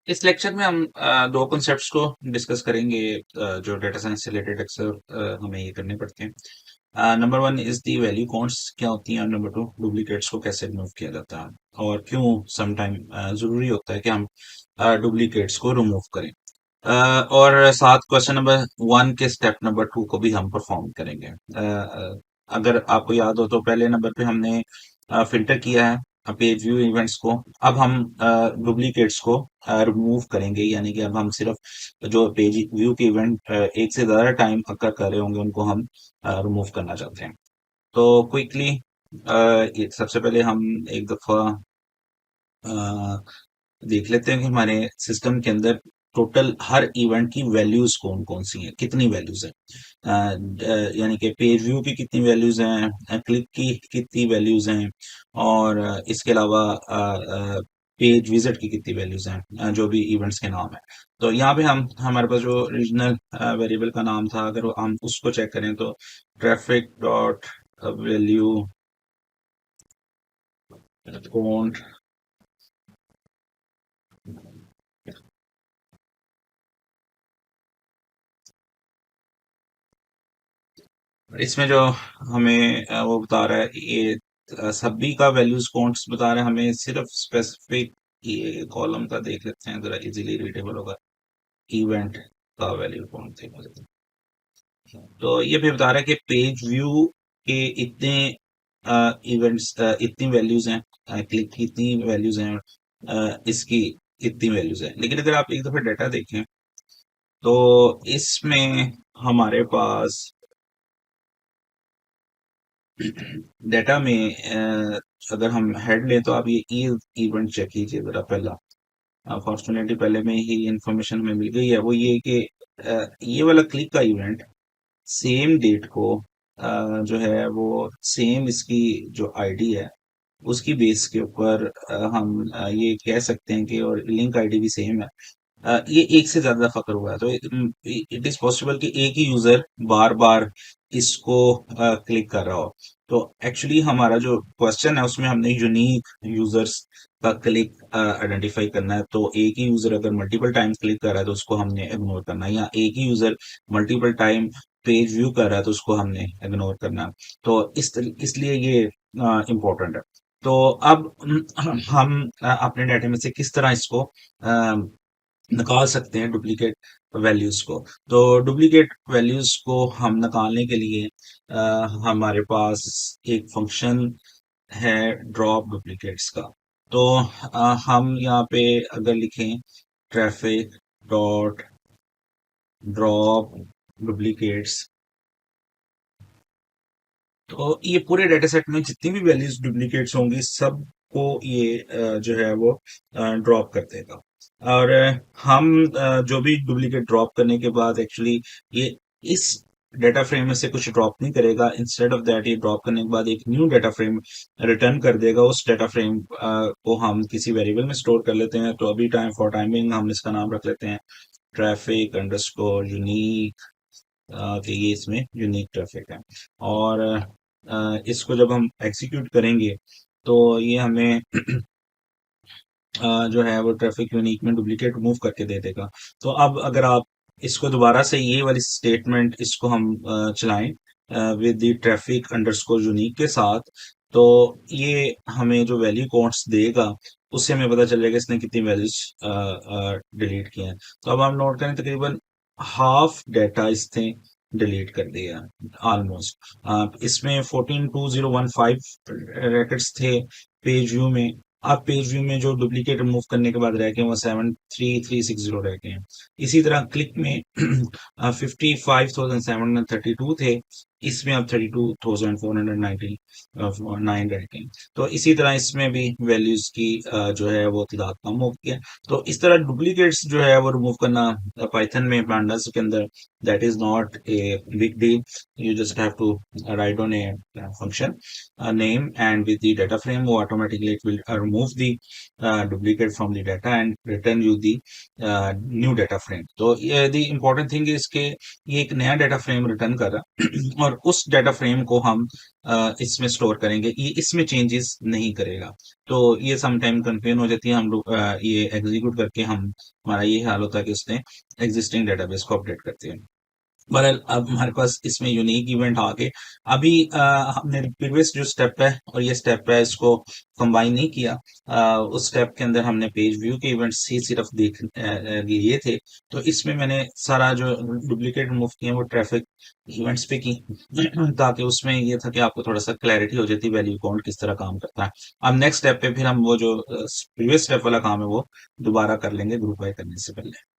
इस लेक्चर में हम दो कॉन्सेप्ट्स को डिस्कस करेंगे जो डेटा साइंस से रिलेटेड अक्सर हमें ये करने पड़ते हैं। Number one is the value counts क्या होती हैं, और नंबर टू डुप्लीकेट्स को कैसे रिमूव किया जाता है, और क्यों सम टाइम जरूरी होता है कि हम डुप्लीकेट्स को रिमूव करें। और साथ क्वेश्चन नंबर वन के स्टेप नंबर टू को भी हम परफॉर्म करेंगे। अगर आपको याद हो तो पहले नंबर पे हमने फिल्टर किया है पेज व्यू इवेंट्स को। अब हम डुप्लीकेट्स को रिमूव करेंगे, यानी कि अब हम सिर्फ जो पेज व्यू के इवेंट एक से ज्यादा टाइम अकर कर रहे होंगे उनको हम रिमूव करना चाहते हैं। तो क्विकली सबसे पहले हम एक दफा देख लेते हैं कि हमारे सिस्टम के अंदर टोटल हर इवेंट की वैल्यूज कौन कौन सी हैं, कितनी वैल्यूज हैं। यानी कि पेज व्यू की कितनी वैल्यूज हैं, क्लिक की कितनी वैल्यूज हैं, और इसके अलावा पेज विजिट की कितनी वैल्यूज हैं, जो भी इवेंट्स के नाम है। तो यहाँ पे हम हमारे पास जो ओरिजिनल वेरिएबल का नाम था, अगर हम उसको चेक करें तो ट्रैफिक डॉट वैल्यू काउंट। इसमें जो हमें वो बता रहा है ये सभी का वैल्यूज काउंट्स बता रहा है, हमें सिर्फ स्पेसिफिक ये कॉलम का देख लेते हैं, जरा इजीली रीडेबल होगा। इवेंट का वैल्यू काउंट देख लेते हैं, तो ये भी बता रहा है कि पेज व्यू के इतने इवेंट्स, इतनी वैल्यूज हैं, क्लिक की इतनी वैल्यूज हैं, इसकी इतनी वैल्यूज हैं। लेकिन अगर आप एक दफा डाटा देखें तो इसमें हमारे पास डेटा में अगर हम हेड लें तो आप ये ई इवेंट चेक कीजिए जरा पहला। फॉर्चुनेटली पहले में ही इंफॉर्मेशन हमें मिल गई है, वो ये कि ये वाला क्लिक का इवेंट सेम डेट को जो है वो सेम इसकी जो आईडी है उसकी बेस के ऊपर हम ये कह सकते हैं कि, और लिंक आईडी भी सेम है, ये एक से ज्यादा दफा हुआ है, तो इट इज पॉसिबल कि एक ही यूजर बार बार इसको क्लिक कर रहा हो। तो एक्चुअली हमारा जो क्वेश्चन है उसमें हमने यूनिक यूजर्स का क्लिक आइडेंटिफाई करना है। तो एक ही यूजर अगर मल्टीपल टाइम क्लिक कर रहा है तो उसको हमने इग्नोर करना है, या एक ही user multiple time page view कर रहा है तो उसको हमने इग्नोर करना है। तो इसलिए ये इम्पोर्टेंट है। तो अब हम अपने डाटा में से किस तरह इसको निकाल सकते हैं डुप्लीकेट वैल्यूज को। तो डुप्लीकेट वैल्यूज को हम निकालने के लिए हमारे पास एक फंक्शन है ड्रॉप डुप्लीकेट्स का। तो हम यहाँ पे अगर लिखें ट्रैफिक डॉट ड्रॉप डुप्लीकेट्स, तो ये पूरे डेटा सेट में जितनी भी वैल्यूज डुप्लीकेट्स होंगी सबको ये जो है वो ड्रॉप कर देगा। और हम जो भी डुप्लीकेट ड्रॉप करने के बाद एक्चुअली ये इस डेटा फ्रेम में से कुछ ड्रॉप नहीं करेगा। इंस्टेड ऑफ दैट ये ड्रॉप करने के बाद एक न्यू डेटा फ्रेम रिटर्न कर देगा। उस डेटा फ्रेम को हम किसी वेरिएबल में स्टोर कर लेते हैं। तो अभी टाइम फॉर टाइमिंग हम इसका नाम रख लेते हैं ट्रैफिक अंडरस्कोर यूनिक, कि ये इसमें यूनिक ट्रैफिक है। और इसको जब हम एग्जीक्यूट करेंगे तो ये हमें जो है वो ट्रैफिक यूनिक में डुप्लीकेट मूव करके दे देगा। तो अब अगर आप इसको दोबारा से ये वाली स्टेटमेंट इसको हम चलाएं with the traffic underscore unique के साथ, तो ये हमें जो वैल्यू काउंट्स देगा उससे हमें पता चल जाएगा इसने कितनी वैल्यूज डिलीट किए हैं। तो अब हम नोट करें तकरीबन हाफ डेटा इसने डिलीट कर दिया ऑलमोस्ट। इसमें 142015 रैकेट्स थे पेज व्यू में। अब पेज व्यू में जो डुप्लीकेट रिमूव करने के बाद रह गए वो 73360 रह गए हैं। इसी तरह क्लिक में 55,732 थे, इसमें अब 32,499 रह गए। तो इसी तरह इसमें भी वैल्यूज की जो है वो तादाद कम हो गई है। तो इस तरह डुप्लीकेट्स जो है वो रिमूव करना पाइथन में pandas के अंदर that is not a big deal. you just have to write on a function name, and with the data frame automatically it will remove the duplicate from the data and return you the new data frame. तो ये the important thing is कि ये एक नया data frame return कर रहा है और और उस डाटा फ्रेम को हम इसमें स्टोर करेंगे, ये इसमें चेंजेस नहीं करेगा। तो ये सम टाइम कंफ्यूजन हो जाती है, हम लोग ये एग्जीक्यूट करके हम हमारा ये हाल होता है कि उसने एग्जिस्टिंग डेटाबेस को अपडेट करते हैं। बहरहाल अब हमारे पास इसमें यूनिक इवेंट आ गए। अभी हमने प्रीवियस जो स्टेप है और ये स्टेप है, इसको कंबाइन नहीं किया। उस स्टेप के अंदर हमने पेज व्यू के इवेंट्स ही सिर्फ देख लिए थे। तो इसमें मैंने सारा जो डुप्लीकेट रिमूव किए वो ट्रैफिक इवेंट्स पे की ताकि उसमें ये था कि आपको थोड़ा सा क्लैरिटी हो जाती वैल्यू काउंट किस तरह काम करता है। अब नेक्स्ट स्टेप पे फिर हम वो जो प्रीवियस स्टेप वाला काम है वो दोबारा कर लेंगे ग्रुप बाय करने से पहले।